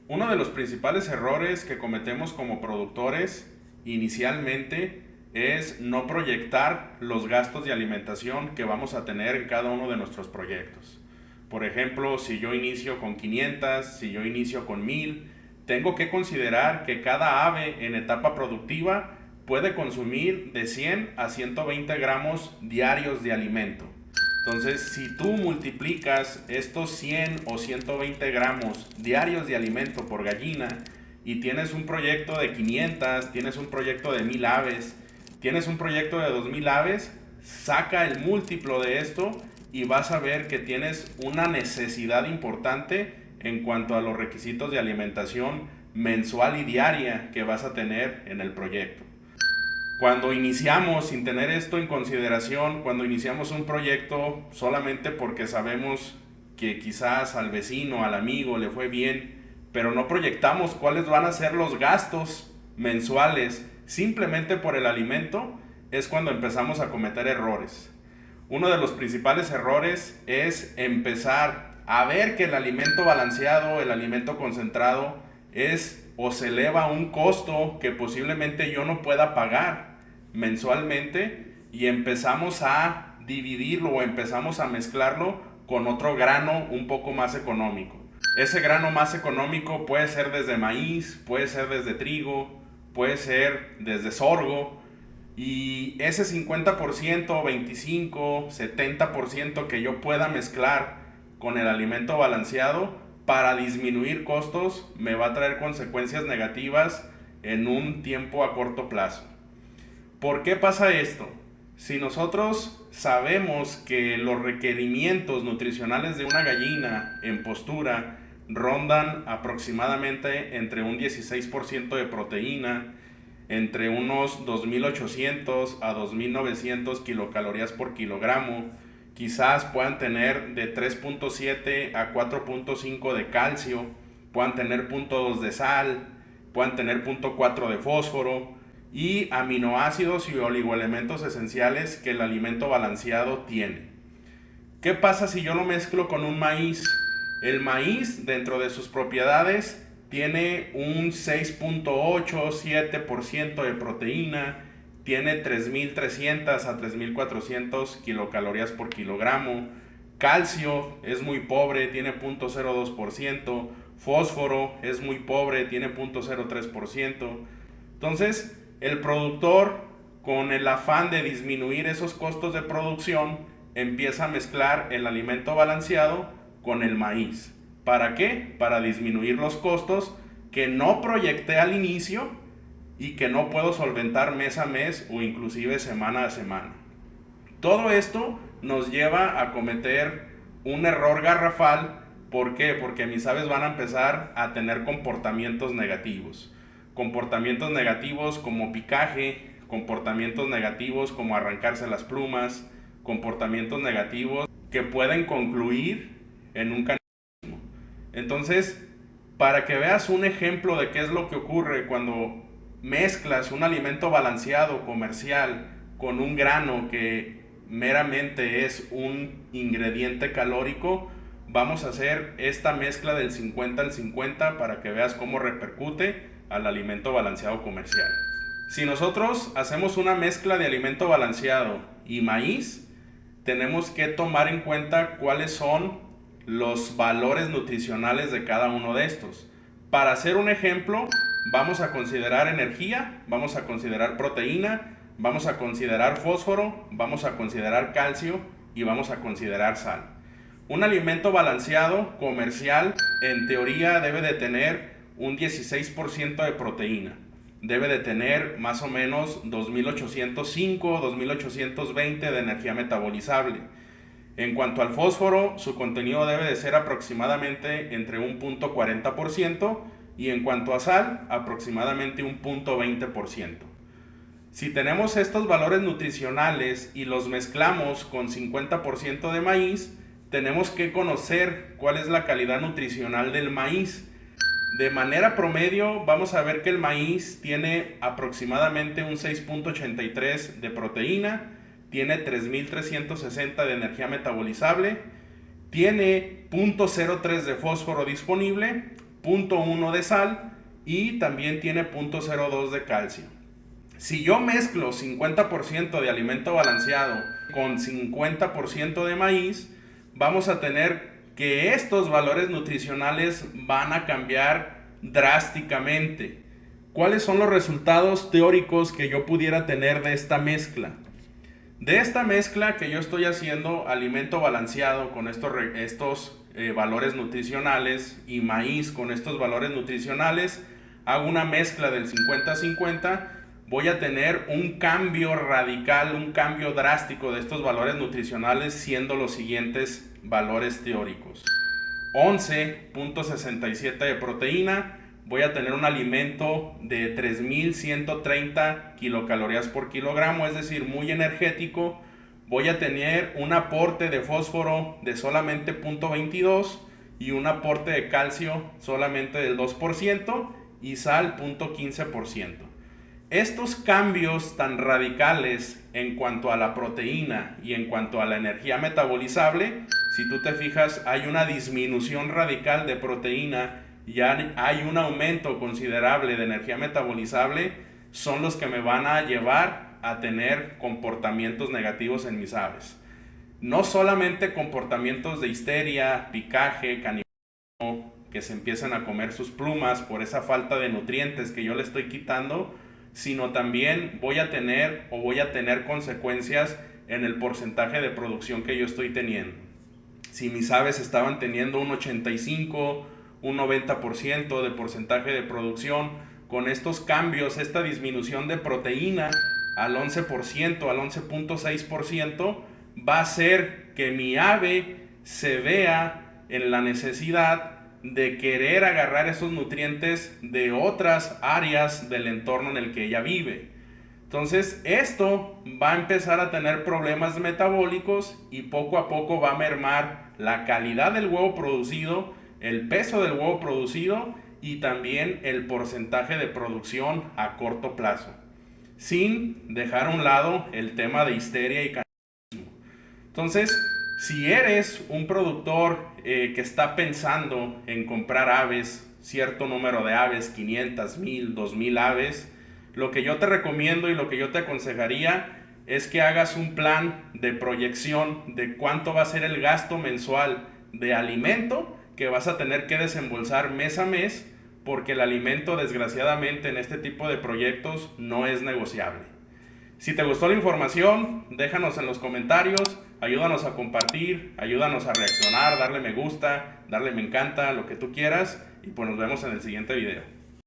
Uno de los principales errores que cometemos como productores inicialmente es no proyectar los gastos de alimentación que vamos a tener en cada uno de nuestros proyectos. Por ejemplo, si yo inicio con 500, si yo inicio con 1000, tengo que considerar que cada ave en etapa productiva puede consumir de 100 a 120 gramos diarios de alimento. Entonces, si tú multiplicas estos 100 o 120 gramos diarios de alimento por gallina y tienes un proyecto de 500, tienes un proyecto de 1000 aves, tienes un proyecto de 2000 aves, saca el múltiplo de esto y vas a ver que tienes una necesidad importante en cuanto a los requisitos de alimentación mensual y diaria que vas a tener en el proyecto. Cuando iniciamos sin tener esto en consideración, cuando iniciamos un proyecto solamente porque sabemos que quizás al vecino, al amigo le fue bien, pero no proyectamos cuáles van a ser los gastos mensuales simplemente por el alimento, es cuando empezamos a cometer errores. Uno de los principales errores es empezar a ver que el alimento balanceado, el alimento concentrado, es o se eleva a un costo que posiblemente yo no pueda pagar mensualmente y empezamos a dividirlo o empezamos a mezclarlo con otro grano un poco más económico. Ese grano más económico puede ser desde maíz, puede ser desde trigo, puede ser desde sorgo, y ese 50%, 25%, 70% que yo pueda mezclar con el alimento balanceado para disminuir costos me va a traer consecuencias negativas en un tiempo a corto plazo. ¿Por qué pasa esto? Si nosotros sabemos que los requerimientos nutricionales de una gallina en postura rondan aproximadamente entre un 16% de proteína, entre unos 2.800 a 2.900 kilocalorías por kilogramo, quizás puedan tener de 3.7 a 4.5 de calcio, puedan tener 0.2 de sal, puedan tener 0.4 de fósforo y aminoácidos y oligoelementos esenciales que el alimento balanceado tiene. ¿Qué pasa si yo lo mezclo con un maíz? El maíz, dentro de sus propiedades, tiene un 6.8-7% de proteína, tiene 3.300 a 3.400 kilocalorías por kilogramo, calcio es muy pobre, tiene 0.02%, fósforo es muy pobre, tiene 0.03%. Entonces, el productor, con el afán de disminuir esos costos de producción, empieza a mezclar el alimento balanceado con el maíz. ¿Para qué? Para disminuir los costos que no proyecté al inicio y que no puedo solventar mes a mes o inclusive semana a semana. Todo esto nos lleva a cometer un error garrafal. ¿Por qué? Porque mis aves van a empezar a tener comportamientos negativos. Comportamientos negativos como picaje, comportamientos negativos como arrancarse las plumas, comportamientos negativos que pueden concluir en un canismo. Entonces, para que veas un ejemplo de qué es lo que ocurre cuando mezclas un alimento balanceado comercial con un grano que meramente es un ingrediente calórico, vamos a hacer esta mezcla del 50 al 50 para que veas cómo repercute al alimento balanceado comercial. Si nosotros hacemos una mezcla de alimento balanceado y maíz, tenemos que tomar en cuenta cuáles son los valores nutricionales de cada uno de estos. Para hacer un ejemplo, vamos a considerar energía, vamos a considerar proteína, vamos a considerar fósforo, vamos a considerar calcio y vamos a considerar sal. Un alimento balanceado comercial en teoría debe de tener un 16% de proteína. Debe de tener más o menos 2805, 2820 de energía metabolizable. En cuanto al fósforo, su contenido debe de ser aproximadamente entre un 0.40% y en cuanto a sal, aproximadamente un 0.20%. Si tenemos estos valores nutricionales y los mezclamos con 50% de maíz, tenemos que conocer cuál es la calidad nutricional del maíz. De manera promedio, vamos a ver que el maíz tiene aproximadamente un 6.83 de proteína, tiene 3.360 de energía metabolizable, tiene 0.03 de fósforo disponible 0.1 de sal y también tiene 0.02 de calcio. Si yo mezclo 50% de alimento balanceado con 50% de maíz, vamos a tener que estos valores nutricionales van a cambiar drásticamente. ¿Cuáles son los resultados teóricos que yo pudiera tener de esta mezcla? De esta mezcla que yo estoy haciendo, alimento balanceado con estos valores nutricionales y maíz con estos valores nutricionales, hago una mezcla del 50-50, voy a tener un cambio radical, un cambio drástico de estos valores nutricionales, siendo los siguientes valores teóricos. 11.67 de proteína, voy a tener un alimento de 3130 kilocalorías por kilogramo, es decir, muy energético. Voy a tener un aporte de fósforo de solamente 0.22 y un aporte de calcio solamente del 2% y sal 0.15%. Estos cambios tan radicales en cuanto a la proteína y en cuanto a la energía metabolizable, si tú te fijas, hay una disminución radical de proteína y hay un aumento considerable de energía metabolizable, son los que me van a llevar a tener comportamientos negativos en mis aves. No solamente comportamientos de histeria, picaje, canibalismo, que se empiezan a comer sus plumas por esa falta de nutrientes que yo le estoy quitando, sino también voy a tener consecuencias en el porcentaje de producción que yo estoy teniendo. Si mis aves estaban teniendo un 85, un 90% de porcentaje de producción, con estos cambios, esta disminución de proteína al 11%, al 11.6%, va a hacer que mi ave se vea en la necesidad de querer agarrar esos nutrientes de otras áreas del entorno en el que ella vive. Entonces esto va a empezar a tener problemas metabólicos y poco a poco va a mermar la calidad del huevo producido, el peso del huevo producido y también el porcentaje de producción a corto plazo, sin dejar a un lado el tema de histeria y canibalismo. Entonces, si eres un productor que está pensando en comprar aves, cierto número de aves, 500, 1000, 2000 aves, lo que yo te recomiendo y lo que yo te aconsejaría es que hagas un plan de proyección de cuánto va a ser el gasto mensual de alimento que vas a tener que desembolsar mes a mes, porque el alimento, desgraciadamente, en este tipo de proyectos no es negociable. Si te gustó la información, déjanos en los comentarios, ayúdanos a compartir, ayúdanos a reaccionar, darle me gusta, darle me encanta, lo que tú quieras, y pues nos vemos en el siguiente video.